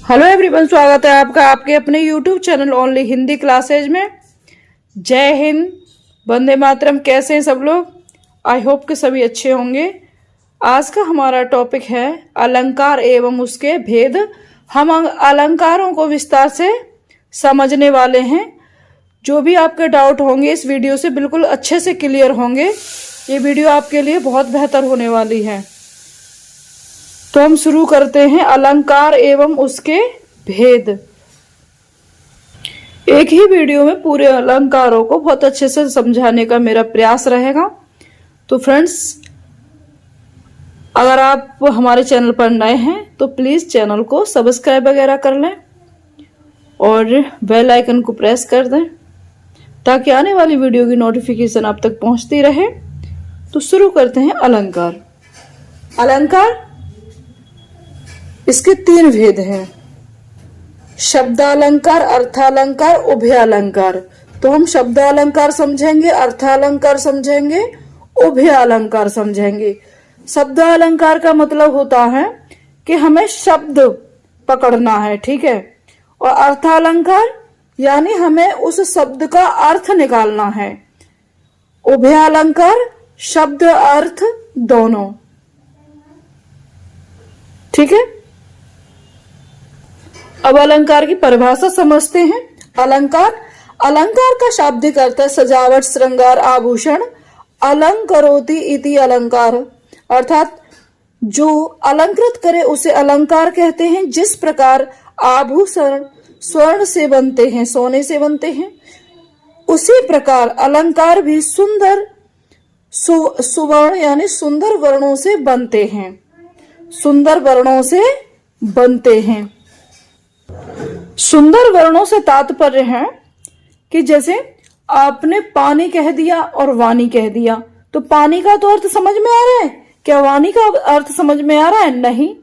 Hello everyone, स्वागत है आपका आपके अपने YouTube channel only Hindi classes में। जय हिंद, वंदे मातरम। कैसे हैं सब लोग? आई होप कि सभी अच्छे होंगे। आज का हमारा टॉपिक है अलंकार एवं उसके भेद। हम अलंकारों को विस्तार से समझने वाले हैं। जो भी आपके डाउट होंगे इस वीडियो से बिल्कुल अच्छे से क्लियर होंगे। ये वीडियो आपके लिए बहुत बेहतर होने वाली है। तो हम शुरू करते हैं अलंकार एवं उसके भेद। एक ही वीडियो में पूरे अलंकारों को बहुत अच्छे से समझाने का मेरा प्रयास रहेगा। तो फ्रेंड्स, अगर आप हमारे चैनल पर नए हैं तो प्लीज चैनल को सब्सक्राइब वगैरह कर लें और बेल आइकन को प्रेस कर दें ताकि आने वाली वीडियो की नोटिफिकेशन आप तक पहुंचती रहे। तो शुरू करते हैं अलंकार। अलंकार, इसके तीन भेद हैं: शब्दालंकार, अर्थालंकार, उभयालंकार। तो हम शब्दालंकार समझेंगे, अर्थालंकार समझेंगे, उभयालंकार समझेंगे। शब्दालंकार का मतलब होता है कि हमें शब्द पकड़ना है, ठीक है। और अर्थालंकार यानी हमें उस शब्द का अर्थ निकालना है। उभयालंकार शब्द अर्थ दोनों, ठीक है। अब अलंकार की परिभाषा समझते हैं। अलंकार, अलंकार का शाब्दिक अर्थ है सजावट, श्रृंगार, आभूषण। अलंकरोति इति अलंकार, अर्थात जो अलंकृत करे उसे अलंकार कहते हैं। जिस प्रकार आभूषण स्वर्ण से बनते हैं, सोने से बनते हैं, उसी प्रकार अलंकार भी सुंदर सुवर्ण यानी सुंदर वर्णों से बनते हैं। सुंदर वर्णों से बनते हैं। सुंदर वर्णों से तात्पर्य है कि जैसे आपने पानी कह दिया और वाणी कह दिया, तो पानी का तो अर्थ समझ में आ रहा है, क्या वाणी का अर्थ समझ में आ रहा है? नहीं,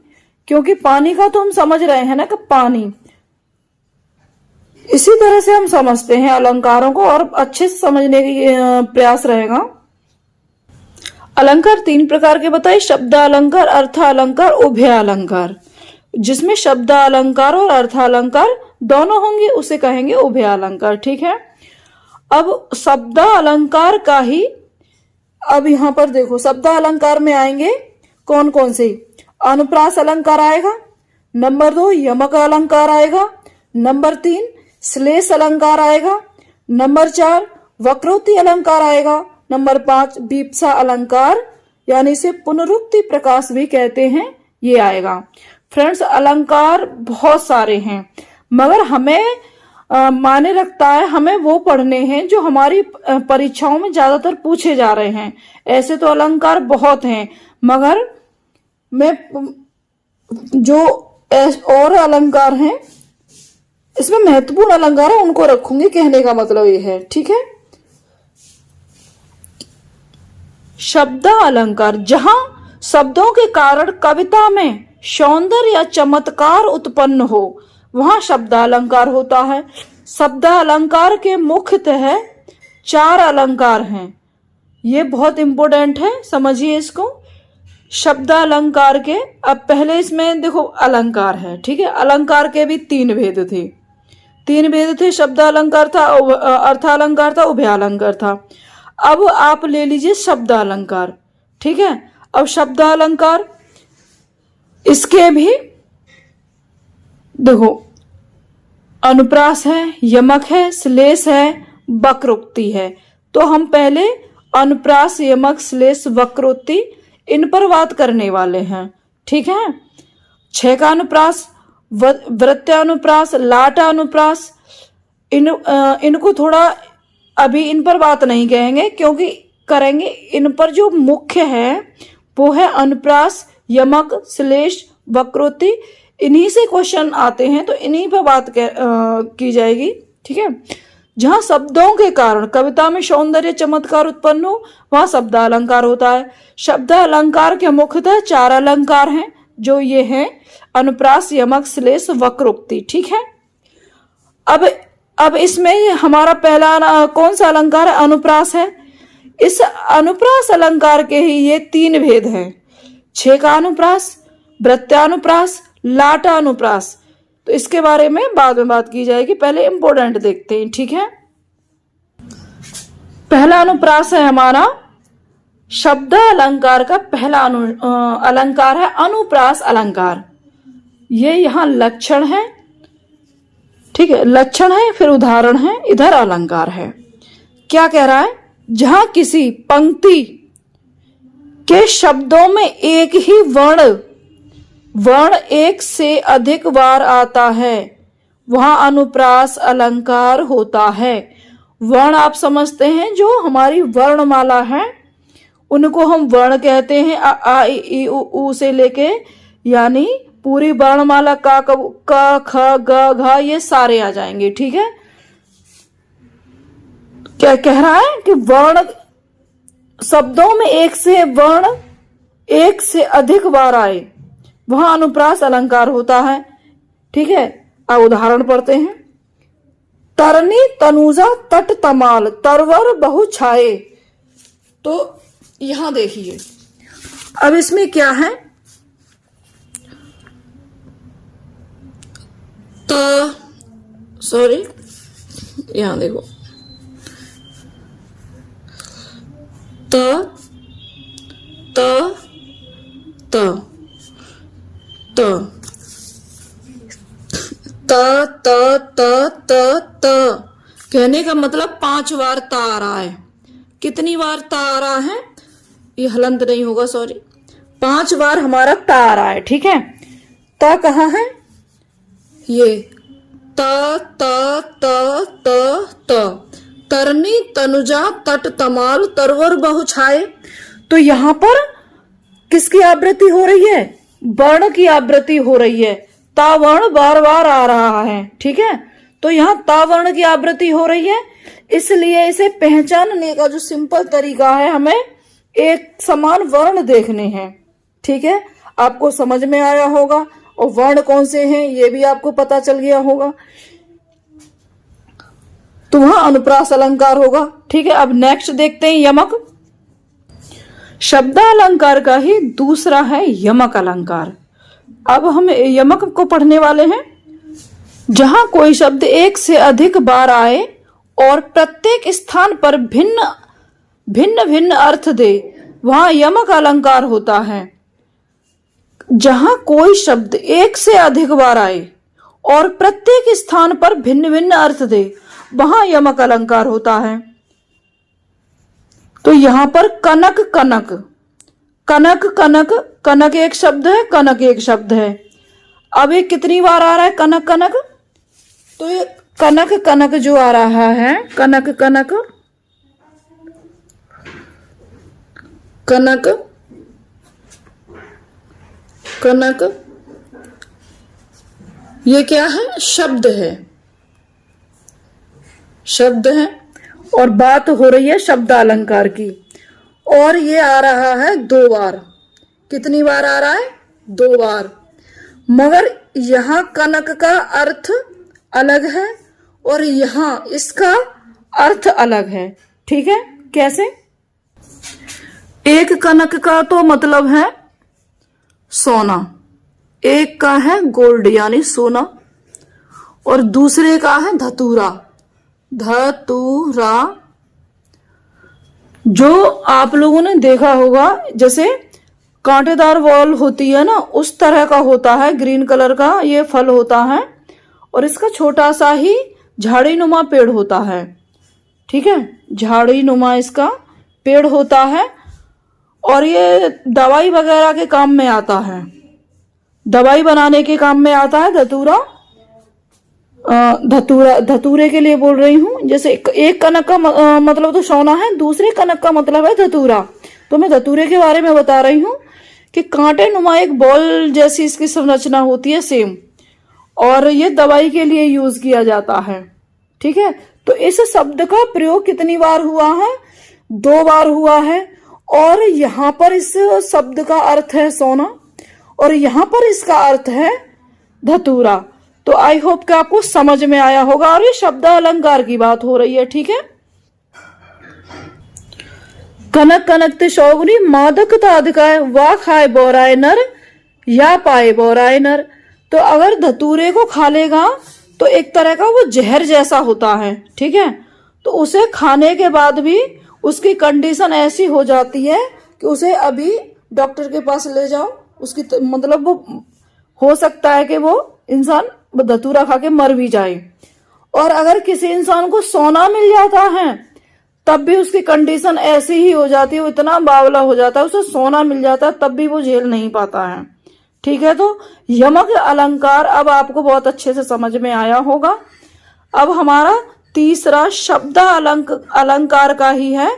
क्योंकि पानी का तो हम समझ रहे हैं ना कि पानी। इसी तरह से हम समझते हैं अलंकारों को और अच्छे से समझने की प्रयास रहेगा। अलंकार तीन प्रकार के बताए: शब्दालंकार, अर्थालंकार, उभयालंकार। जिसमें शब्दालंकार और अर्थालंकार दोनों होंगे उसे कहेंगे उभयालंकार, ठीक है। अब शब्दालंकार का ही, अब यहां पर देखो शब्दालंकार में आएंगे कौन कौन से? अनुप्रास अलंकार आएगा, नंबर 2 यमक अलंकार आएगा, नंबर 3 श्लेष अलंकार आएगा, नंबर 4 वक्रोक्ति अलंकार आएगा, नंबर 5 वीप्सा अलंकार यानी इसे पुनरुक्ति प्रकाश भी कहते हैं, ये आएगा। फ्रेंड्स, अलंकार बहुत सारे हैं मगर हमें माने रखता है हमें वो पढ़ने हैं जो हमारी परीक्षाओं में ज्यादातर पूछे जा रहे हैं। ऐसे तो अलंकार बहुत हैं मगर मैं जो और अलंकार हैं इसमें महत्वपूर्ण अलंकार है उनको रखूंगी, कहने का मतलब ये है, ठीक है। शब्दालंकार, जहां शब्दों के कारण कविता में सौंदर्य या चमत्कार उत्पन्न हो वहां शब्दालंकार होता है। शब्दालंकार के मुख्यतः 4 अलंकार हैं। ये बहुत इंपॉर्टेंट है, समझिए इसको। शब्दालंकार के, अब पहले इसमें देखो अलंकार है, ठीक है। अलंकार के भी 3 भेद थे। 3 भेद थे, शब्दालंकार था, अर्थालंकार था, उभयालंकार था। अब आप ले लीजिए शब्दालंकार, ठीक है। अब शब्दालंकार इसके भी देखो अनुप्रास है, यमक है, श्लेष है, वक्रोक्ति है। तो हम पहले अनुप्रास, यमक, श्लेष, वक्रोक्ति इन पर बात करने वाले हैं, ठीक है। 6 का अनुप्रास, वृत्तानुप्रास, लाटानुप्रास, इनको थोड़ा अभी इन पर बात नहीं कहेंगे क्योंकि करेंगे इन पर जो मुख्य है वो है अनुप्रास, यमक, श्लेष, वक्रोक्ति। इन्हीं से क्वेश्चन आते हैं तो इन्हीं पर बात की जाएगी, ठीक है। जहां शब्दों के कारण कविता में सौंदर्य चमत्कार उत्पन्न हो वहां शब्दालंकार होता है। शब्दालंकार के मुख्यतः 4 अलंकार हैं जो ये हैं अनुप्रास, यमक, श्लेष, वक्रोक्ति, ठीक है। अब इसमें हमारा पहला कौन सा अलंकार है? अनुप्रास है। इस अनुप्रास अलंकार के ही ये 3 भेद हैं: 6 का अनुप्रास, वृत्तानुप्रास, लाटानुप्रास। तो इसके बारे में बाद में बात की जाएगी, पहले इंपॉर्टेंट देखते हैं, ठीक है। पहला अनुप्रास है हमारा शब्द अलंकार का पहला अलंकार है अनुप्रास अलंकार। ये यहाँ लक्षण है, ठीक है, लक्षण है, फिर उदाहरण है, इधर अलंकार है। क्या कह रहा है, जहां किसी पंक्ति के शब्दों में एक ही वर्ण एक से अधिक बार आता है वहां अनुप्रास अलंकार होता है। वर्ण आप समझते हैं, जो हमारी वर्णमाला है उनको हम वर्ण कहते हैं, अ आ इ ई उ से लेके, यानी पूरी वर्णमाला का ख ग घ ये सारे आ जाएंगे, ठीक है। क्या कह रहा है कि वर्ण शब्दों में एक से अधिक बार आए वहां अनुप्रास अलंकार होता है, ठीक है। अब उदाहरण पढ़ते हैं। तरनी तनुजा तट तमाल तरवर बहु छाए। तो यहां देखिए, अब इसमें क्या है, सॉरी, यहां देखो, त त त त त त त त त कहने का मतलब 5 बार ता आ रहा है। कितनी बार ता आ रहा है, ये हलंत नहीं होगा, सॉरी, 5 बार हमारा ता आ रहा है, ठीक है। ता कहाँ है, ये त त त त त तरनी तनुजा तट तमाल तरवर बहु छाए। तो यहां पर किसकी आवृत्ति हो रही है, वर्ण की आवृत्ति हो रही है। ता वर्ण बार बार आ रहा है, ठीक है। तो यहाँ ता वर्ण की आवृत्ति हो रही है, इसलिए इसे पहचानने का जो सिंपल तरीका है, हमें एक समान वर्ण देखने हैं, ठीक है। आपको समझ में आया होगा, और वर्ण कौन से हैं ये भी आपको पता चल गया होगा। तो वहां अनुप्रास अलंकार होगा, ठीक है। अब नेक्स्ट देखते हैं यमक। शब्दालंकार का ही दूसरा है यमक अलंकार। अब हम यमक को पढ़ने वाले हैं। जहां कोई शब्द एक से अधिक बार आए और प्रत्येक स्थान पर भिन्न भिन्न अर्थ दे वहां यमक अलंकार होता है। जहां कोई शब्द एक से अधिक बार आए और प्रत्येक स्थान पर भिन्न भिन्न अर्थ दे वहां यमक अलंकार होता है। तो यहां पर कनक कनक कनक कनक कनक एक शब्द है, कनक एक शब्द है। अब ये कितनी बार आ रहा है कनक कनक, तो ये कनक कनक जो आ रहा है, कनक कनक कनक कनक, ये क्या है, शब्द है, शब्द है, और बात हो रही है शब्दालंकार की। और ये आ रहा है 2 बार। कितनी बार आ रहा है, 2 बार। मगर यहां कनक का अर्थ अलग है और यहां इसका अर्थ अलग है, ठीक है। कैसे, एक कनक का तो मतलब है सोना, एक का है गोल्ड यानी सोना, और दूसरे का है धतूरा। धतूरा जो आप लोगों ने देखा होगा, जैसे कांटेदार बॉल होती है ना, उस तरह का होता है, ग्रीन कलर का ये फल होता है, और इसका छोटा सा ही झाड़ी नुमा पेड़ होता है, ठीक है। झाड़ी नुमा इसका पेड़ होता है, और ये दवाई वगैरह के काम में आता है, दवाई बनाने के काम में आता है धतूरा। धतूरे के लिए बोल रही हूं। जैसे एक कनक का मतलब तो सोना है, दूसरे कनक का मतलब है धतूरा। तो मैं धतूरे के बारे में बता रही हूं कि कांटे नुमा एक बॉल जैसी इसकी संरचना होती है सेम, और ये दवाई के लिए यूज किया जाता है, ठीक है। तो इस शब्द का प्रयोग कितनी बार हुआ है, 2 बार हुआ है। और यहां पर इस शब्द का अर्थ है सोना, और यहां पर इसका अर्थ है धतूरा। तो आई होप कि आपको समझ में आया होगा, और ये शब्द अलंकार की बात हो रही है, ठीक है। कनक कनकते शौगुनी मादक तादकाय वा खाए बोराए नर या पाए बोराए नर। तो अगर धतूरे को खा लेगा तो एक तरह का वो जहर जैसा होता है, ठीक है। तो उसे खाने के बाद भी उसकी कंडीशन ऐसी हो जाती है कि उसे अभी डॉक्टर के पास ले जाओ, उसकी मतलब वो हो सकता है कि वो इंसान धतूरा खा के मर भी जाए। और अगर किसी इंसान को सोना मिल जाता है तब भी उसकी कंडीशन ऐसी ही हो जाती है, वो इतना बावला हो जाता है, उसे सोना मिल जाता है तब भी वो झेल नहीं पाता है, ठीक है। तो यमक अलंकार अब आपको बहुत अच्छे से समझ में आया होगा। अब हमारा तीसरा शब्द अलंकार का ही है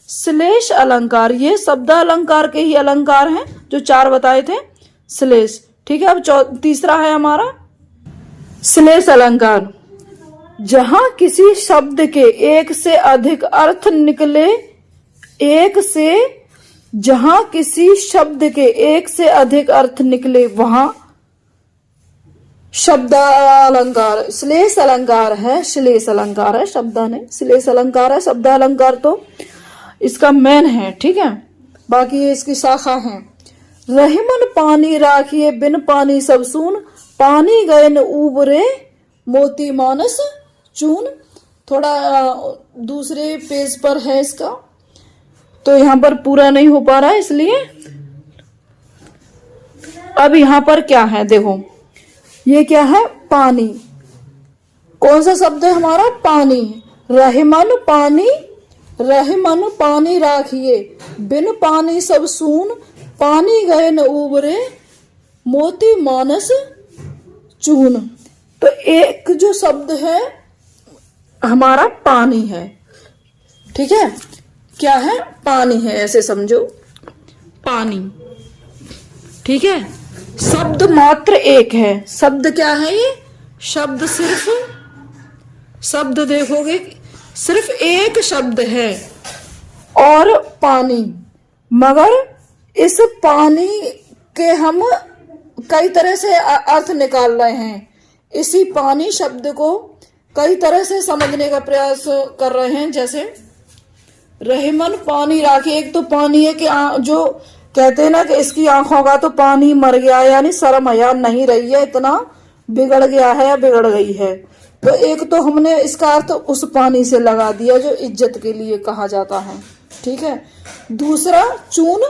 श्लेष अलंकार। ये शब्द अलंकार के ही अलंकार हैं जो 4 बताए थे, श्लेष, ठीक है। अब तीसरा है हमारा श्लेष अलंकार। जहां किसी शब्द के एक से अधिक अर्थ निकले, जहां किसी शब्द के एक से अधिक अर्थ निकले वहां शब्द अलंकार, श्लेष अलंकार है, श्लेष अलंकार है, शब्द नहीं, श्लेष अलंकार है। शब्द अलंकार तो इसका मेन है, ठीक है, बाकी ये इसकी शाखा है। रहीमन पानी राखिए बिन पानी सब सून, पानी गए न उबरे मोती मानस चून। थोड़ा दूसरे पेज पर है इसका, तो यहां पर पूरा नहीं हो पा रहा है इसलिए। अब यहां पर क्या है देखो, ये क्या है, पानी। कौन सा शब्द है हमारा, पानी। रहीमन पानी राखिए बिन पानी सब सून, पानी गए न उबरे मोती मानस चून। तो एक जो शब्द है हमारा पानी है, ठीक है, क्या है, पानी है, ऐसे समझो, पानी, ठीक है। शब्द मात्र एक है, शब्द क्या है ये, शब्द सिर्फ, शब्द देखोगे सिर्फ एक शब्द है और पानी, मगर इस पानी के हम कई तरह से अर्थ निकाल रहे हैं। इसी पानी शब्द को कई तरह से समझने का प्रयास कर रहे हैं। जैसे रहीमन पानी राखी, एक तो पानी है कि जो कहते हैं ना कि इसकी आंखों का तो पानी मर गया, यानी शर्म हया नहीं रही है, इतना बिगड़ गया है या बिगड़ गई है। तो एक तो हमने इसका अर्थ उस पानी से लगा दिया जो इज्जत के लिए कहा जाता है, ठीक है। दूसरा चून,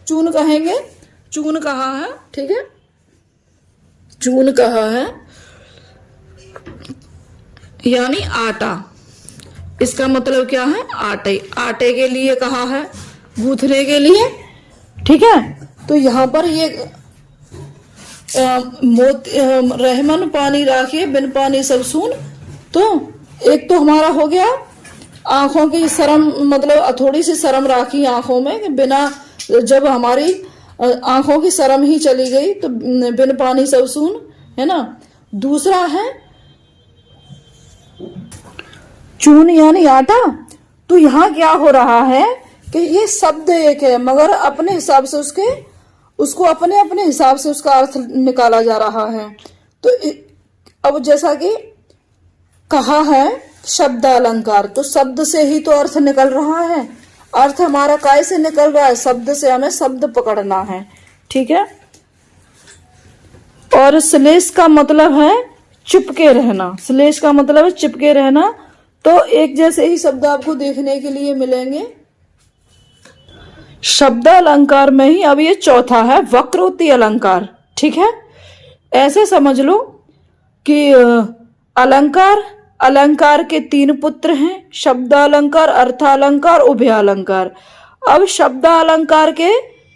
चून कहेंगे, चून कहा है, ठीक है, चून कहा है यानी आटा। इसका मतलब क्या है, आटे, आटे के लिए कहा है, गूंथने के लिए, ठीक है। तो यहाँ पर ये रहमन पानी राखिए बिन पानी सब सून, तो एक तो हमारा हो गया आंखों की शर्म, मतलब थोड़ी सी शर्म राखी आंखों में, बिना, जब हमारी आंखों की शर्म ही चली गई तो बिन पानी सब सून, है ना। दूसरा है चून यानी आटा। तो यहाँ क्या हो रहा है कि ये शब्द एक है मगर अपने हिसाब से उसको अपने अपने हिसाब से उसका अर्थ निकाला जा रहा है। तो अब जैसा कि कहा है शब्द अलंकार, तो शब्द से ही तो अर्थ निकल रहा है। अर्थ हमारा काय से निकल रहा है, शब्द से, हमें शब्द पकड़ना है, ठीक है। और श्लेष का मतलब है चिपके रहना, श्लेष का मतलब है चिपके रहना। तो एक जैसे ही शब्द आपको देखने के लिए मिलेंगे शब्द अलंकार में ही। अब ये चौथा है वक्रोक्ति अलंकार, ठीक है। ऐसे समझ लो कि अलंकार के 3 पुत्र हैं, शब्द अलंकार, अर्थ अलंकार, उभय अलंकार। अब शब्द अलंकार के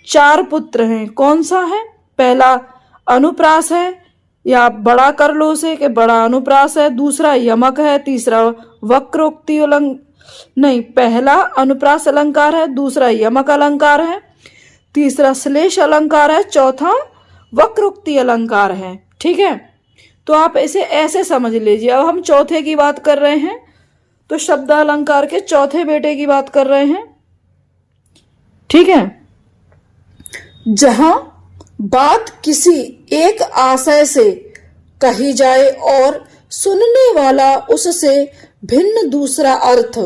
4 पुत्र हैं। कौन सा है, पहला अनुप्रास है, या बड़ा कर लो उसे कि बड़ा अनुप्रास है। दूसरा यमक है, तीसरा वक्रोक्ति नहीं, पहला अनुप्रास अलंकार है, दूसरा यमक अलंकार है, तीसरा श्लेष अलंकार है, चौथा वक्रोक्ति अलंकार है, ठीक है। तो आप इसे ऐसे समझ लीजिए। अब हम चौथे की बात कर रहे हैं, तो शब्द अलंकार के चौथे बेटे की बात कर रहे हैं, ठीक है। जहां बात किसी एक आशय से कही जाए और सुनने वाला उससे भिन्न दूसरा अर्थ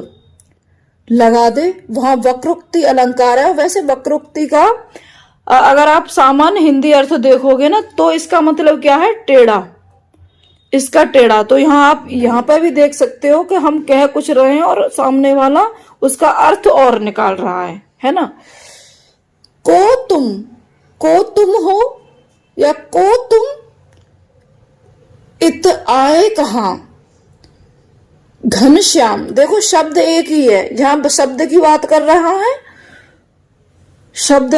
लगा दे, वहां वक्रोक्ति अलंकार है। वैसे वक्रोक्ति का अगर आप सामान्य हिंदी अर्थ देखोगे ना तो इसका मतलब क्या है, टेढ़ा, इसका टेढ़ा। तो आप यहाँ पर भी देख सकते हो कि हम कह कुछ रहे हैं और सामने वाला उसका अर्थ और निकाल रहा है ना। को तुम हो या को तुम इत आए कहां। घनश्याम, देखो शब्द एक ही है, जहां शब्द की बात कर रहा है, शब्द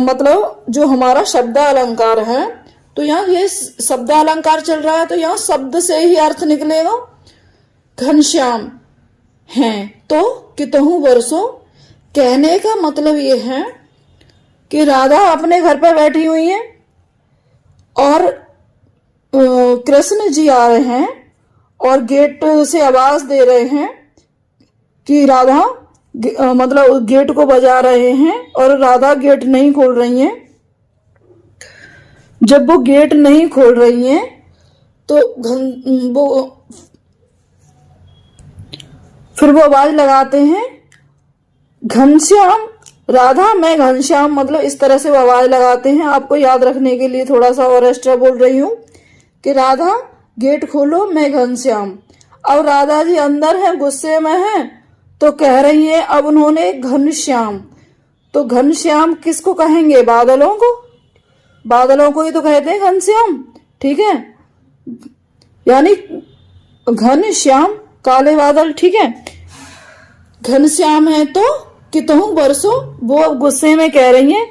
मतलब जो हमारा शब्द अलंकार है, तो यहाँ ये शब्द अलंकार चल रहा है, तो यहाँ शब्द से ही अर्थ निकलेगा। घनश्याम है तो कितहु बरसों, कहने का मतलब ये है कि राधा अपने घर पर बैठी हुई है और कृष्ण जी आ रहे हैं और गेट से आवाज दे रहे हैं कि राधा, मतलब गेट को बजा रहे हैं और राधा गेट नहीं खोल रही हैं। जब वो गेट नहीं खोल रही हैं तो फिर वो आवाज लगाते हैं, घनश्याम, राधा मैं घनश्याम, मतलब इस तरह से वो आवाज लगाते हैं। आपको याद रखने के लिए थोड़ा सा और एक्स्ट्रा बोल रही हूं कि राधा गेट खोलो मैं घनश्याम। अब राधा जी अंदर है, गुस्से में है, तो कह रही है अब उन्होंने घनश्याम। तो घनश्याम किसको कहेंगे, बादलों को, बादलों को ही तो कहते हैं घनश्याम, ठीक है, यानी घनश्याम काले बादल, ठीक है। घनश्याम है तो कितहु बरसों, वो अब गुस्से में कह रही है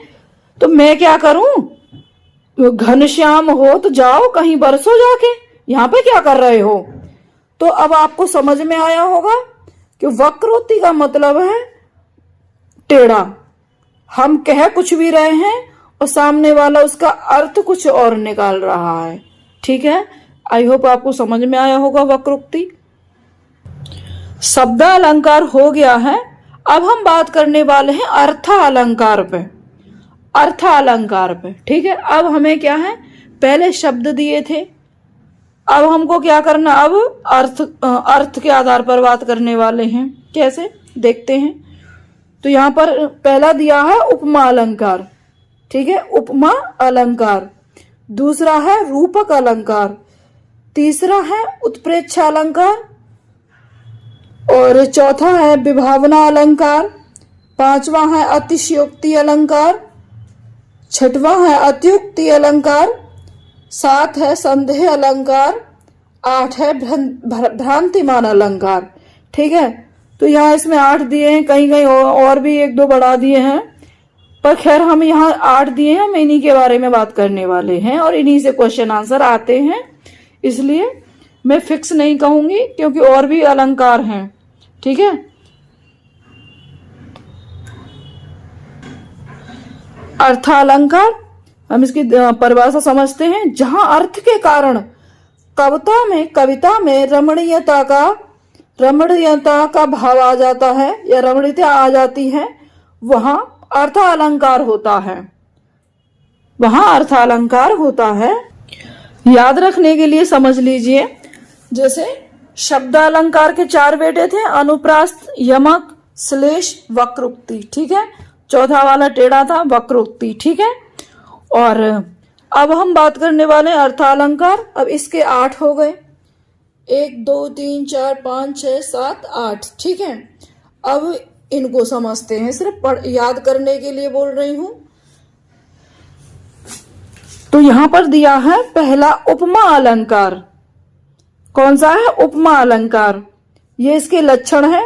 तो मैं क्या करूं, घनश्याम हो तो जाओ कहीं बरसो जाके, यहाँ पे क्या कर रहे हो। तो अब आपको समझ में आया होगा कि वक्रोक्ति का मतलब है टेढ़ा। हम कह कुछ भी रहे हैं और सामने वाला उसका अर्थ कुछ और निकाल रहा है, ठीक है। आई होप आपको समझ में आया होगा वक्रोक्ति। शब्द अलंकार हो गया है। अब हम बात करने वाले हैं अर्थ अलंकार पे, अर्थ अलंकार पे, ठीक है। अब हमें क्या है, पहले शब्द दिए थे, अब हमको क्या करना, अब अर्थ के आधार पर बात करने वाले हैं। कैसे, देखते हैं। तो यहाँ पर पहला दिया है उपमा अलंकार, ठीक है, उपमा अलंकार। दूसरा है रूपक अलंकार, तीसरा है उत्प्रेक्षा अलंकार, और चौथा है विभावना अलंकार, पांचवा है अतिशयोक्ति अलंकार, छठवां है अत्युक्ति अलंकार, सात है संदेह अलंकार, आठ है भ्रांतिमान अलंकार, ठीक है। तो यहाँ इसमें 8 दिए हैं, कहीं कहीं और भी 1-2 बढ़ा दिए हैं, पर खैर हम यहाँ 8 दिए हैं। हम इन्हीं के बारे में बात करने वाले हैं और इन्हीं से क्वेश्चन आंसर आते हैं, इसलिए मैं फिक्स नहीं कहूंगी क्योंकि और भी अलंकार हैं, ठीक है। अर्थ अलंकार, हम इसकी परिभाषा समझते हैं। जहां अर्थ के कारण कविता में रमणीयता का भाव आ जाता है या रमणीयता आ जाती है, वहां अर्थ अलंकार होता है, वहां अर्थ अलंकार होता है। याद रखने के लिए समझ लीजिए, जैसे शब्द अलंकार के 4 बेटे थे, अनुप्रास्त, यमक, श्लेष, वक्रोक्ति, ठीक है। चौथा वाला टेढ़ा था, वक्रोक्ति, ठीक है। और अब हम बात करने वाले हैं अर्थालंकार। अब इसके 8 हो गए, 1 2 3 4 5 6 7 8, ठीक है। अब इनको समझते हैं, सिर्फ याद करने के लिए बोल रही हूं। तो यहां पर दिया है पहला उपमा अलंकार। कौन सा है, उपमा अलंकार। ये इसके लक्षण है,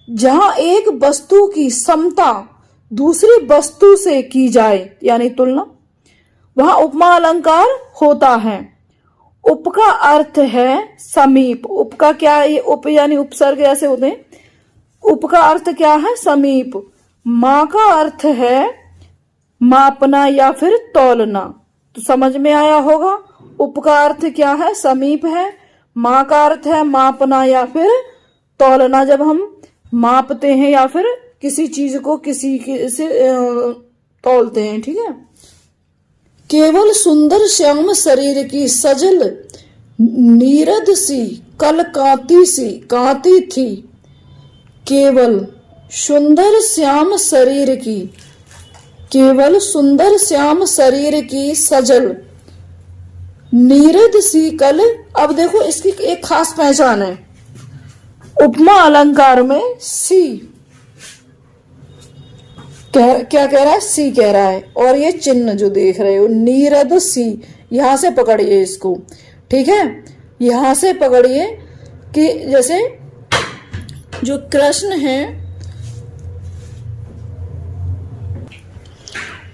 जहां एक वस्तु की समता दूसरी वस्तु से की जाए यानी तुलना, वहां उपमा अलंकार होता है। उप का अर्थ है समीप। उप का क्या है, ये उप यानी उपसर्ग ऐसे होते हैं। उप का अर्थ क्या है, समीप। मां का अर्थ है मापना या फिर तौलना। तो समझ में आया होगा, उप का अर्थ क्या है, समीप है। मां का अर्थ है मापना या फिर तौलना, जब हम मापते हैं या फिर किसी चीज को किसी से तौलते हैं, ठीक है। केवल सुंदर श्याम शरीर की सजल नीरद सी कल कांती थी। केवल सुंदर श्याम शरीर की, केवल सुंदर श्याम शरीर की सजल नीरद सी कल। अब देखो इसकी एक खास पहचान है, उपमा अलंकार में सी क्या कह रहा है, सी कह रहा है, और ये चिन्ह जो देख रहे हो नीरद सी, यहां से पकड़िए इसको, ठीक है, यहां से पकड़िए कि जैसे जो कृष्ण है,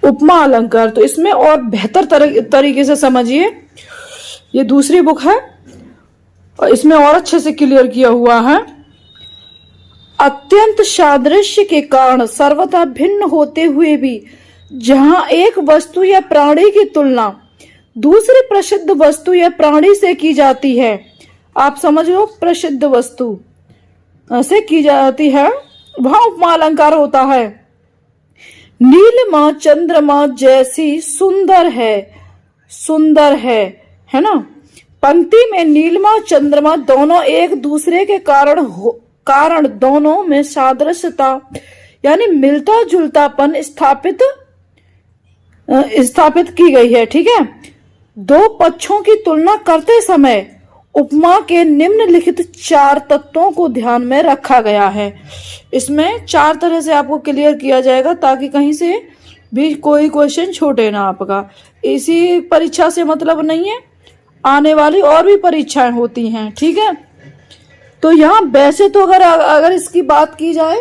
उपमा अलंकार, तो इसमें और बेहतर तरीके से समझिए। ये दूसरी बुक है और इसमें और अच्छे से क्लियर किया हुआ है। अत्यंत सादृश्य के कारण सर्वथा भिन्न होते हुए भी जहां एक वस्तु या प्राणी की तुलना दूसरी प्रसिद्ध वस्तु या प्राणी से की जाती है, आप समझ लो प्रसिद्ध वस्तु से की जाती है, वहां उपमा अलंकार होता है। नीलिमा चंद्रमा जैसी सुंदर है, सुंदर है ना। पंक्ति में नीलिमा चंद्रमा दोनों एक दूसरे के कारण दोनों में सादृश्यता यानी मिलता जुलतापन स्थापित की गई है, ठीक है। दो पक्षों की तुलना करते समय उपमा के निम्नलिखित 4 तत्वों को ध्यान में रखा गया है। इसमें 4 तरह से आपको क्लियर किया जाएगा ताकि कहीं से भी कोई क्वेश्चन छूटे ना आपका। इसी परीक्षा से मतलब नहीं है, आने वाली और भी परीक्षाएं होती हैं, ठीक है। तो यहाँ वैसे तो अगर इसकी बात की जाए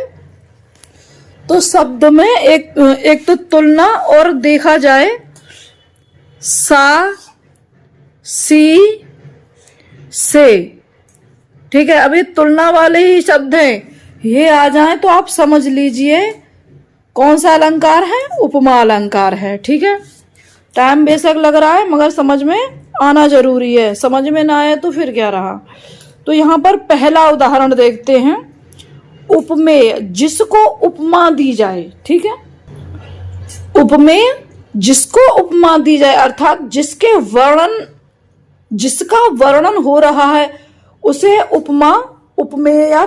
तो शब्द में एक तो तुलना और देखा जाए सा सी से, ठीक है। अभी तुलना वाले ही शब्द हैं, ये आ जाए तो आप समझ लीजिए कौन सा अलंकार है, उपमा अलंकार है, ठीक है। टाइम बेशक लग रहा है मगर समझ में आना जरूरी है, समझ में ना आए तो फिर क्या रहा। तो यहाँ पर पहला उदाहरण देखते हैं, उपमेय जिसको उपमा दी जाए, ठीक है। उपमेय जिसको उपमा दी जाए अर्थात जिसका वर्णन हो रहा है उसे उपमा उपमेय या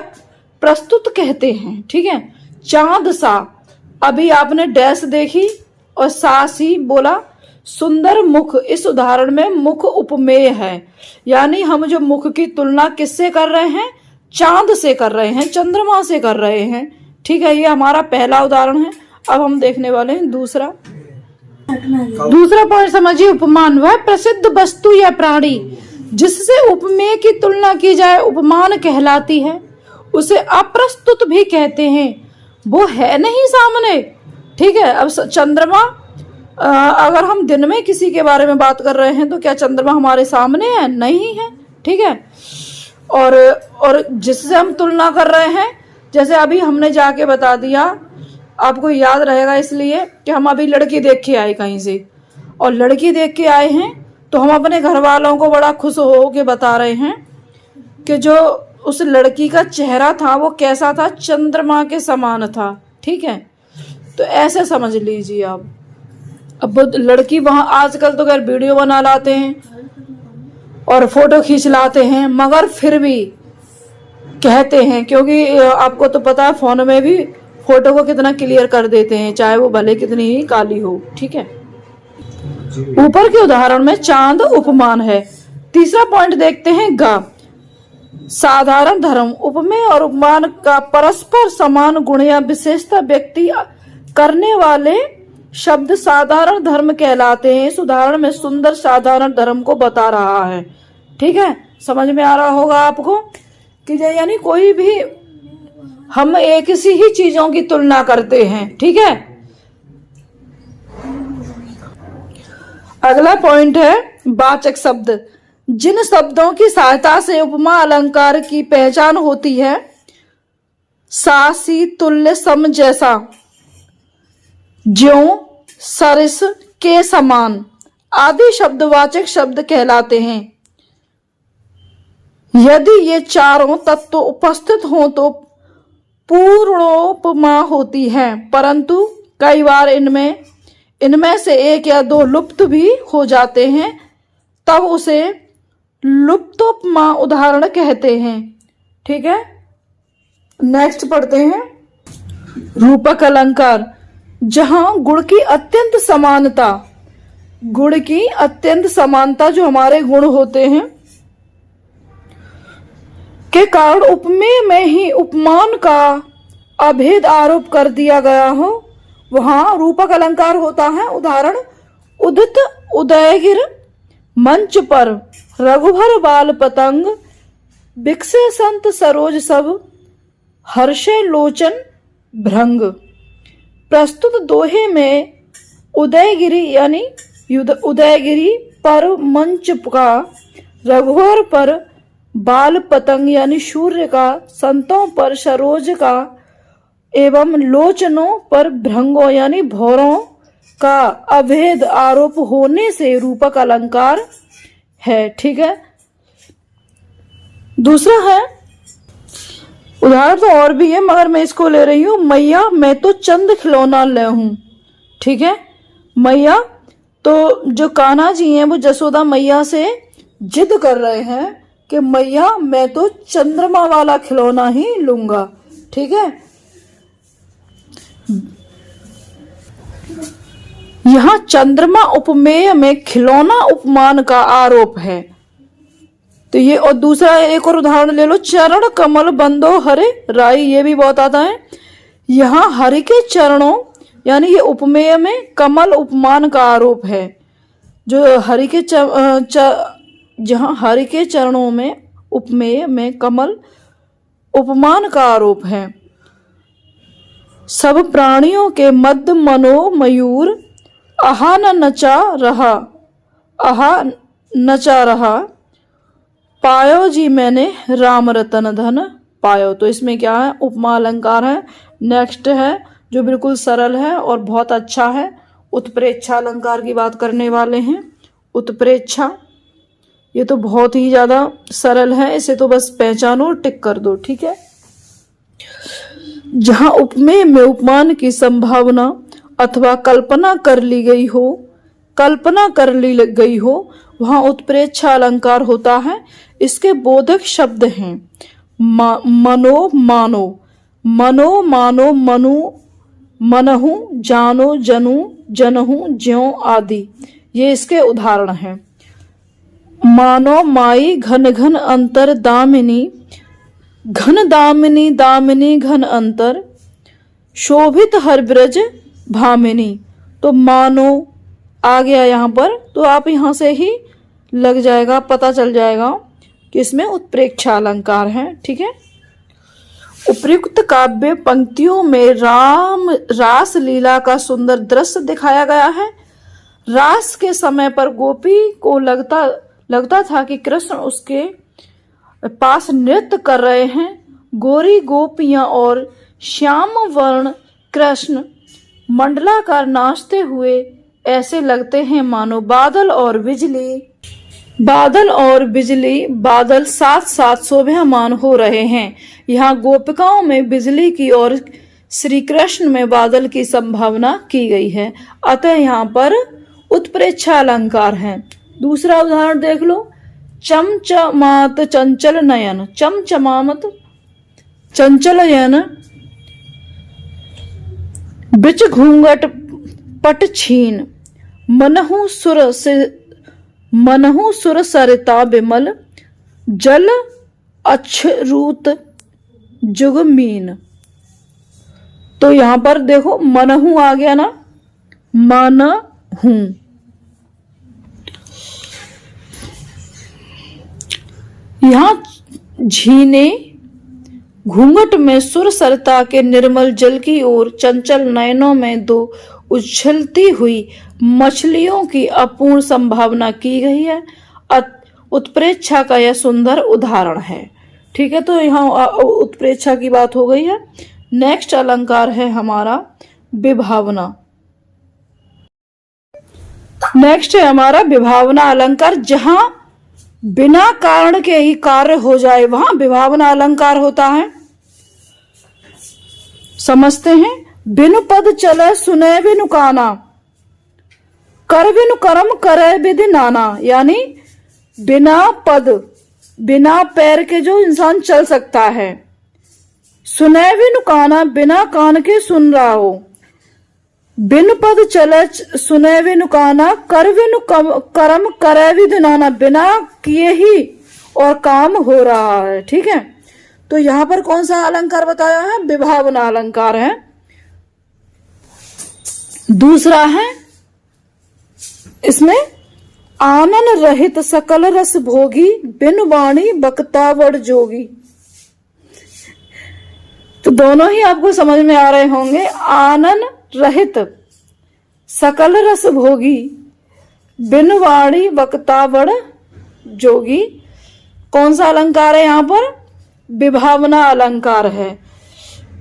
प्रस्तुत कहते हैं, ठीक है। चांद सा, अभी आपने डैश देखी और सा सी बोला। सुंदर मुख, इस उदाहरण में मुख उपमेय है, यानी हम जो मुख की तुलना किससे कर रहे हैं, चांद से कर रहे हैं, चंद्रमा से कर रहे हैं, ठीक है। ये हमारा पहला उदाहरण है। अब हम देखने वाले हैं दूसरा पॉइंट समझिए। उपमान वह प्रसिद्ध वस्तु या प्राणी जिससे उपमेय की तुलना की जाए उपमान कहलाती है, उसे अप्रस्तुत भी कहते हैं। वो है नहीं सामने, ठीक है। अब चंद्रमा, अगर हम दिन में किसी के बारे में बात कर रहे हैं तो क्या चंद्रमा हमारे सामने है, नहीं है, ठीक है। और जिससे हम तुलना कर रहे हैं, जैसे अभी हमने जाके बता दिया, आपको याद रहेगा इसलिए कि हम अभी लड़की देख के आए कहीं से, और लड़की देख के आए हैं तो हम अपने घर वालों को बड़ा खुश हो के बता रहे हैं कि जो उस लड़की का चेहरा था वो कैसा था, चंद्रमा के समान था, ठीक है। तो ऐसे समझ लीजिए आप। अब लड़की वहां आजकल तो खैर वीडियो बना लाते हैं और फोटो खींच लाते हैं, मगर फिर भी कहते हैं, क्योंकि आपको तो पता है फोन में भी फोटो को कितना क्लियर कर देते हैं, चाहे वो भले कितनी ही काली हो, ठीक है। ऊपर के उदाहरण में चांद उपमान है। तीसरा पॉइंट देखते हैं ग साधारण धर्म। उपमेय और उपमान का परस्पर समान गुण या विशेषता व्यक्ति करने वाले शब्द साधारण धर्म कहलाते हैं। इस उदाहरण में सुंदर साधारण धर्म को बता रहा है, ठीक है। समझ में आ रहा होगा आपको कि यानी कोई भी हम एक ही चीजों की तुलना करते हैं, ठीक है। अगला पॉइंट है वाचक शब्द। जिन शब्दों की सहायता से उपमा अलंकार की पहचान होती है, सा सी तुल्य सम जैसा, ज्यों सरिस के समान आदि शब्दवाचक शब्द कहलाते हैं। यदि ये चारों तत्व उपस्थित हों तो पूर्णोपमा होती है, परंतु कई बार इनमें से एक या दो लुप्त भी हो जाते हैं, तब उसे लुप्तोपमा उदाहरण कहते हैं, ठीक है। नेक्स्ट पढ़ते हैं रूपक अलंकार। जहां गुण की अत्यंत समानता, गुण की अत्यंत समानता जो हमारे गुण होते हैं के कारण उपमेय में ही उपमान का अभेद आरोप कर दिया गया हो, वहां रूपक अलंकार होता है। उदाहरण, उदित उदयगिर मंच पर रघुभर बाल पतंग, बिकसे संत सरोज सब हर्षे लोचन भृंग। प्रस्तुत दोहे में उदयगिरी यानी उदयगिरी पर मंच का, रघुवर पर बाल पतंग यानी सूर्य का, संतों पर सरोज का एवं लोचनों पर भृंगों यानी भौरों का अभेद आरोप होने से रूपक अलंकार है। ठीक है। दूसरा है, उदाहरण तो और भी है मगर मैं इसको ले रही हूं, मैया मैं तो चंद खिलौना ले हूं। ठीक है। मैया, तो जो कान्हा जी हैं वो जसोदा मैया से जिद कर रहे हैं कि मैया मैं तो चंद्रमा वाला खिलौना ही लूंगा। ठीक है। यहां चंद्रमा उपमेय में खिलौना उपमान का आरोप है। तो ये, और दूसरा एक और उदाहरण ले लो, चरण कमल बंदो हरे राई, ये भी बहुत आता है। यहां हरि के चरणों यानी ये उपमेय में कमल उपमान का आरोप है। जो हरि के जहां हरि के चरणों में उपमेय में कमल उपमान का आरोप है। सब प्राणियों के मध्य मनो मयूर, आहा न नचा रहा, आहा नचा रहा, पायो जी मैंने राम रतन धन पायो। तो इसमें क्या है, उपमा अलंकार है। नेक्स्ट है जो बिल्कुल सरल है और बहुत अच्छा है, उत्प्रेक्षा अलंकार की बात करने वाले हैं। उत्प्रेक्षा, ये तो बहुत ही ज्यादा सरल है, इसे तो बस पहचानो और टिक कर दो। ठीक है। जहां उपमेय में उपमान की संभावना अथवा कल्पना कर ली गई हो, कल्पना कर ली गई हो, वहां उत्प्रेक्षा अलंकार होता है। इसके बोधक शब्द हैं मनो मानो, मनो मानो मनु मनहु, जानो जनु जनहु ज्यों आदि, ये इसके उदाहरण हैं। मानो माई घन घन अंतर दामिनी, घन दामिनी दामिनी घन अंतर, शोभित हर ब्रज भामिनी। तो मानो आ गया यहाँ पर, तो आप यहाँ से ही लग जाएगा, पता चल जाएगा कि इसमें उत्प्रेक्षा अलंकार है। ठीक है। उपयुक्त काव्य पंक्तियों में राम रास लीला का सुंदर दृश्य दिखाया गया है। रास के समय पर गोपी को लगता था कि कृष्ण उसके पास नृत्य कर रहे हैं। गोरी गोपियां और श्याम वर्ण कृष्ण मंडलाकार नाचते हुए ऐसे लगते हैं मानो बादल और बिजली, बादल और बिजली, बादल साथ साथ शोभायमान हो रहे हैं। यहाँ गोपिकाओं में बिजली की और श्री कृष्ण में बादल की संभावना की गई है, अतः यहाँ पर उत्प्रेक्षा अलंकार है। दूसरा उदाहरण देख लो, चमचमात चंचल नयन, चमचमात चंचल नयन, ब्रज घूंघट पट छीन, मनहु सुर सरिता विमल, जल अछरूत जुगमीन। तो यहां पर देखो मनहु आ गया ना, मनहु। यहां झीने घूंघट में सुर सरता के निर्मल जल की ओर, चंचल नयनों में दो उछलती हुई मछलियों की अपूर्ण संभावना की गई है। उत्प्रेक्षा का यह सुंदर उदाहरण है। ठीक है। तो यहाँ उत्प्रेक्षा की बात हो गई है। नेक्स्ट अलंकार है हमारा विभावना। नेक्स्ट है हमारा विभावना अलंकार। जहां बिना कारण के ही कार्य हो जाए वहां विभावना अलंकार होता है। समझते हैं। बिनु पद चले सुने बिनु काना, कर बिनु कर्म करे विधि नाना। यानी बिना पद, बिना पैर के जो इंसान चल सकता है, सुने बिनु काना, बिना कान के सुन रहा हो, बिन पद चले सुने विनु काना, कर विनु कर्म करे विधि नाना। बिना किए ही और काम हो रहा है। ठीक है, तो यहां पर कौन सा अलंकार बताया है? विभावना अलंकार है। दूसरा है इसमें आनन रहित सकल रस भोगी, बिन वाणी बक्तावड़ जोगी। तो दोनों ही आपको समझ में आ रहे होंगे। आनन रहित सकल रस भोगी, बिन वाणी बक्तावड़ जोगी। कौन सा अलंकार है यहां पर? विभावना अलंकार है।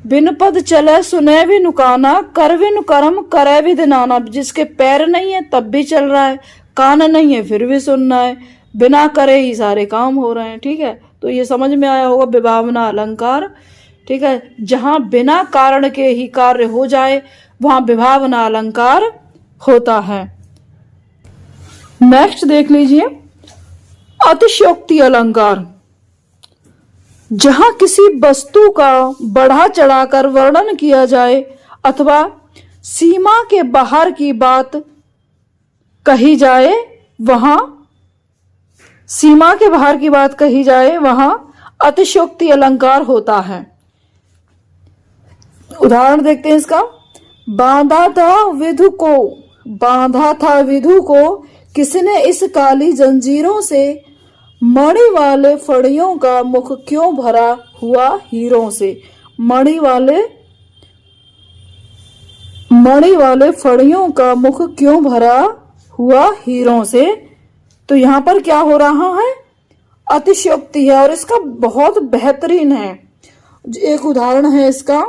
बिन पद चले सुने विनु काना, कर विनु कर्म करे विधि नाना। जिसके पैर नहीं है तब भी चल रहा है, कान नहीं है फिर भी सुन रहा है, बिना करे ही सारे काम हो रहे हैं। ठीक है, तो ये समझ में आया होगा विभावना अलंकार। ठीक है, जहां बिना कारण के ही कार्य हो जाए वहां विभावना अलंकार होता है। नेक्स्ट देख लीजिए अतिशयोक्ति अलंकार। जहां किसी वस्तु का बढ़ा चढ़ाकर वर्णन किया जाए अथवा सीमा के बाहर की बात कही जाए, वहां सीमा के बाहर की बात कही जाए वहां अतिशयोक्ति अलंकार होता है। उदाहरण देखते हैं इसका। बांधा था विधु को किसने इस काली जंजीरों से, मणि वाले फड़ियों का मुख क्यों भरा हुआ हीरों से। मणि वाले फड़ियों का मुख क्यों भरा हुआ हीरों से। तो यहां पर क्या हो रहा है? अतिशयोक्ति है और इसका बहुत बेहतरीन है। एक उदाहरण है इसका।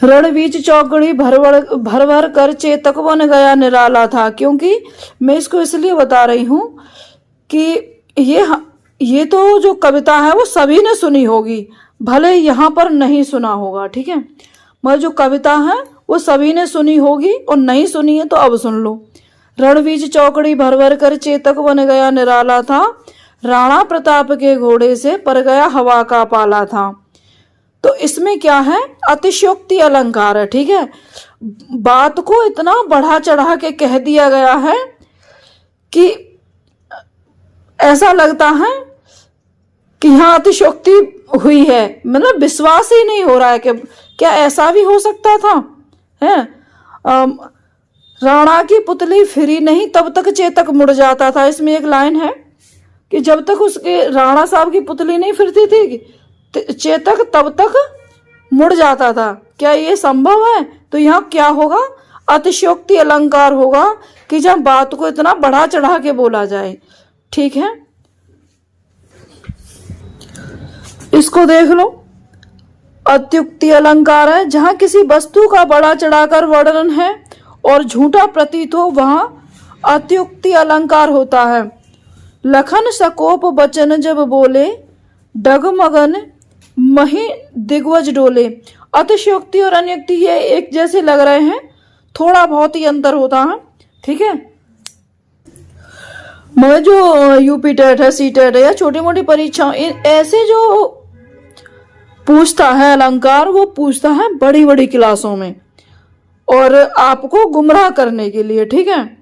रणवीच चौकड़ी भर कर चेतक बन गया निराला था। क्योंकि मैं इसको इसलिए बता रही हूं कि ये तो जो कविता है वो सभी ने सुनी होगी, भले यहाँ पर नहीं सुना होगा। ठीक है, मगर जो कविता है वो सभी ने सुनी होगी और नहीं सुनी है तो अब सुन लो। रणवीच चौकड़ी भर कर चेतक बन गया निराला था, राणा प्रताप के घोड़े से पर गया हवा का पाला था। तो इसमें क्या है? अतिशयोक्ति अलंकार है। ठीक है, बात को इतना बढ़ा चढ़ा के कह दिया गया है कि ऐसा लगता है कि यहाँ अतिशयोक्ति हुई है, मतलब विश्वास ही नहीं हो रहा है कि क्या ऐसा भी हो सकता था। है राणा की पुतली फिरी नहीं तब तक चेतक मुड़ जाता था। इसमें एक लाइन है कि जब तक उसके राणा साहब की पुतली नहीं फिरती थी चेतक तब तक मुड़ जाता था। क्या ये संभव है? तो यहाँ क्या होगा? अतिशयोक्ति अलंकार होगा कि जब बात को इतना बढ़ा चढ़ा के बोला जाए। ठीक है, इसको देख लो। अत्युक्ति अलंकार है। जहां किसी वस्तु का बड़ा चढ़ाकर वर्णन है और झूठा प्रतीत हो वहां अत्युक्ति अलंकार होता है। लखन सकोप वचन जब बोले, डगमगन मही दिग्वज डोले। अतिशयोक्ति और अनुक्ति ये एक जैसे लग रहे हैं, थोड़ा बहुत ही अंतर होता है। ठीक है, मगर जो यूपी टेट है, सी टेट है या छोटी मोटी परीक्षाओं ऐसे जो पूछता है अलंकार, वो पूछता है बड़ी बड़ी क्लासों में और आपको गुमराह करने के लिए। ठीक है,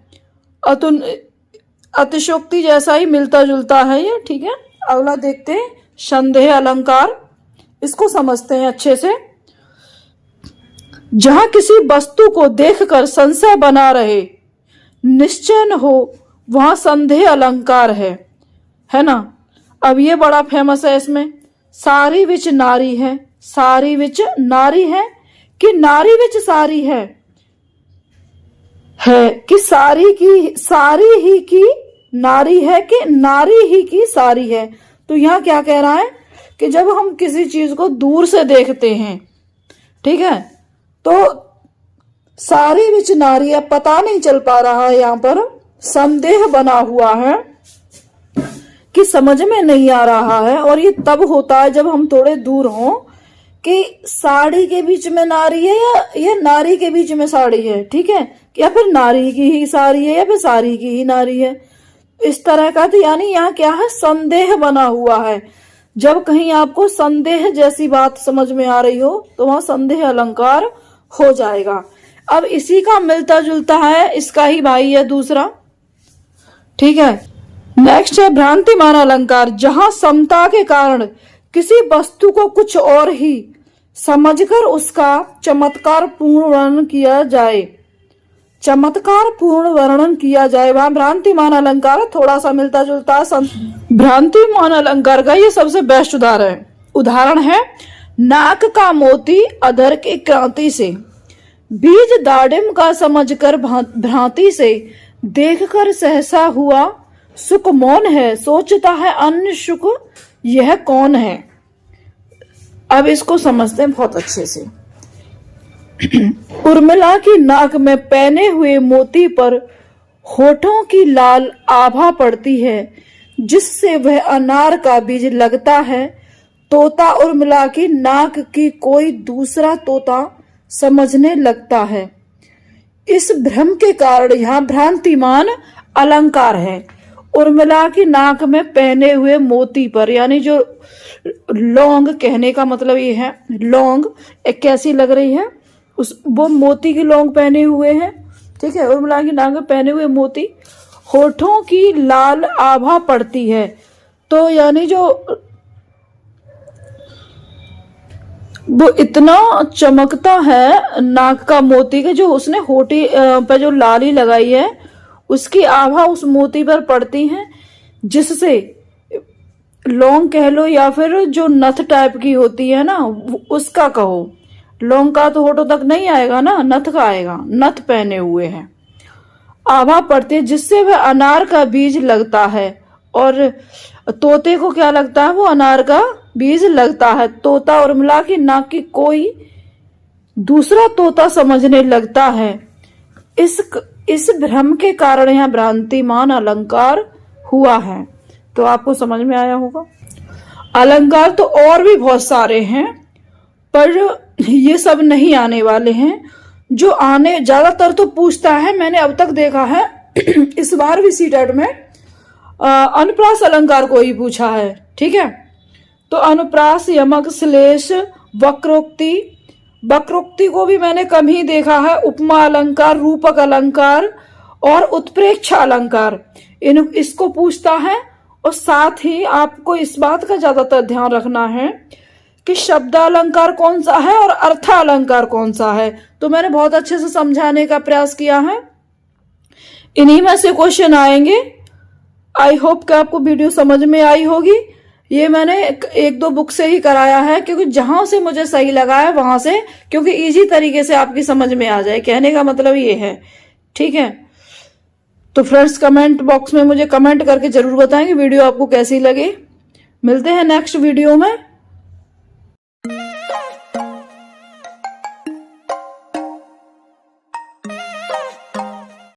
अतिशयोक्ति जैसा ही मिलता जुलता है ये। ठीक है, अगला देखते हैं संदेह अलंकार। इसको समझते हैं अच्छे से। जहां किसी वस्तु को देखकर संशय बना रहे, निश्चय न हो, वहां संदेह अलंकार है ना। अब ये बड़ा फेमस है। इसमें सारी विच नारी है, सारी विच नारी है कि नारी विच सारी है कि सारी ही की नारी है कि नारी ही की सारी है। तो यहां क्या कह रहा है कि जब हम किसी चीज को दूर से देखते हैं, ठीक है, तो सारी विच नारी है, पता नहीं चल पा रहा है। यहां पर संदेह बना हुआ है कि समझ में नहीं आ रहा है। और ये तब होता है जब हम थोड़े दूर हों कि साड़ी के बीच में नारी है या नारी के बीच में साड़ी है। ठीक है, या फिर नारी की ही साड़ी है या फिर साड़ी की ही नारी है, इस तरह का। तो यानी यहाँ क्या है? संदेह बना हुआ है। जब कहीं आपको संदेह जैसी बात समझ में आ रही हो तो वहां संदेह अलंकार हो जाएगा। अब इसी का मिलता जुलता है, इसका ही भाई है दूसरा। ठीक है, नेक्स्ट है भ्रांतिमान अलंकार, जहां समता के कारण किसी वस्तु को कुछ और ही समझकर उसका चमत्कार पूर्ण वर्णन किया जाए, चमत्कार पूर्ण वर्णन किया जाए, वहां भ्रांतिमान अलंकार थोड़ा सा मिलता जुलता। भ्रांतिमान अलंकार का ये सबसे बेस्ट उदाहरण है नाक का मोती अधर की क्रांति से, बीज दाडिम का समझकर भ्रांति से, देखकर सहसा हुआ सुख मौन है, सोचता है अन्य सुख यह कौन है। अब इसको समझते हैं बहुत अच्छे से। उर्मिला की नाक में पहने हुए मोती पर होठों की लाल आभा पड़ती है, जिससे वह अनार का बीज लगता है। तोता उर्मिला की नाक की कोई दूसरा तोता समझने लगता है। इस भ्रम के कारण यहाँ भ्रांतिमान अलंकार है। उर्मिला की नाक में पहने हुए मोती पर, यानी जो लौंग, कहने का मतलब ये है लौंग एक कैसी लग रही है, वो मोती की लौंग पहने हुए हैं। ठीक है, उर्मिला की नाक में पहने हुए मोती, होठों की लाल आभा पड़ती है, तो यानी जो वो इतना चमकता है नाक का मोती के, जो उसने होठी पर जो लाली लगाई है उसकी आभा उस मोती पर पड़ती है, जिससे लौंग कह लो या फिर जो नथ टाइप की होती है ना, उसका कहो। लौंग का तो होठों तक नहीं आएगा ना, नथ का आएगा, नथ पहने हुए हैं, आभा पड़ती है, जिससे वह अनार का बीज लगता है। और तोते को क्या लगता है, वो अनार का बीज लगता है। तोता उर्मिला की नाक की कोई दूसरा तोता समझने लगता है। इस भ्रम के कारण यहाँ भ्रांतिमान अलंकार हुआ है। तो आपको समझ में आया होगा। अलंकार तो और भी बहुत सारे हैं, पर ये सब नहीं आने वाले हैं। जो आने ज्यादातर तो पूछता है, मैंने अब तक देखा है इस बार भी सीटेट में अनुप्रास अलंकार को ही पूछा है। ठीक है, तो अनुप्रास, यमक, श्लेष, वक्रोक्ति, वक्रोक्ति को भी मैंने कम ही देखा है। उपमा अलंकार, रूपक अलंकार और उत्प्रेक्षा अलंकार, इसको पूछता है। और साथ ही आपको इस बात का ज्यादातर ध्यान रखना है कि शब्द अलंकार कौन सा है और अर्थ अलंकार कौन सा है। तो मैंने बहुत अच्छे से समझाने का प्रयास किया है, इन्हीं में से क्वेश्चन आएंगे। आई होप कि आपको वीडियो समझ में आई होगी। ये मैंने एक दो बुक से ही कराया है, क्योंकि जहां से मुझे सही लगा है वहां से, क्योंकि इजी तरीके से आपकी समझ में आ जाए, कहने का मतलब ये है। ठीक है, तो फ्रेंड्स कमेंट बॉक्स में मुझे कमेंट करके जरूर बताएं कि वीडियो आपको कैसी लगी। मिलते हैं नेक्स्ट वीडियो में।